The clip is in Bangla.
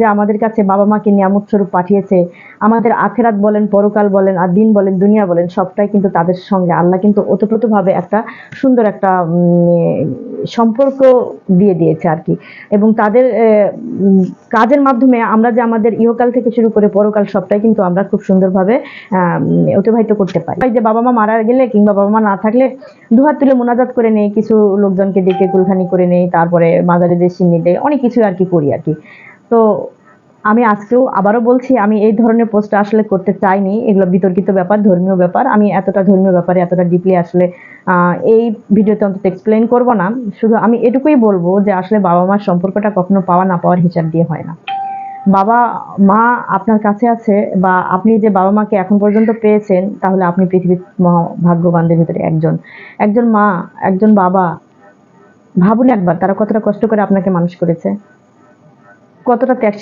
যে আমাদের কাছে বাবা মাকে নিয়ামত স্বরূপ পাঠিয়েছে, আমাদের আখেরাত বলেন, পরকাল বলেন, আর দিন বলেন, দুনিয়া বলেন, সবটাই কিন্তু তাদের সঙ্গে আল্লাহ কিন্তু ওতপ্রোতভাবে একটা সুন্দর একটা সম্পর্ক দিয়ে দিয়েছে আর কি। এবং তাদের কাজের মাধ্যমে আমরা যে আমাদের ইহকাল থেকে শুরু করে পরকাল সবটাই কিন্তু আমরা খুব সুন্দরভাবে অতিবাহিত করতে পারি। যে বাবা মা মারা গেলে কিংবা বাবা মা না থাকলে দুহাত তুলে মোনাজাত করে নেই, কিছু লোকজনকে ডেকে কুলখানি করে নেই, তারপরে মাজারে সিন্নি দেয়, অনেক কিছু আর কি করি আর কি। তো আমি আজকেও আবারও বলছি, আমি এই ধরনের পোস্ট আসলে করতে চাইনি। এগুলো বিতর্কিত ব্যাপার, ধর্মীয় ব্যাপার। আমি এতটা ধর্মীয় ব্যাপারে এতটা ডিপলি আসলে এই ভিডিওতে অন্তত এক্সপ্লেন করব না। শুধু আমি এটুকুই বলবো যে আসলে বাবা মার সম্পর্কটা কখনো পাওয়া না পাওয়ার হিসাব দিয়ে হয় না। বাবা মা আপনার কাছে আছে, বা আপনি যে বাবা মাকে এখন পর্যন্ত পেয়েছেন, তাহলে আপনি পৃথিবীর ভাগ্যবানদের ভিতরে একজন। একজন মা, একজন বাবা, ভাবুন একবার তারা কতটা কষ্ট করে আপনাকে মানুষ করেছে, কতটা ত্যাগ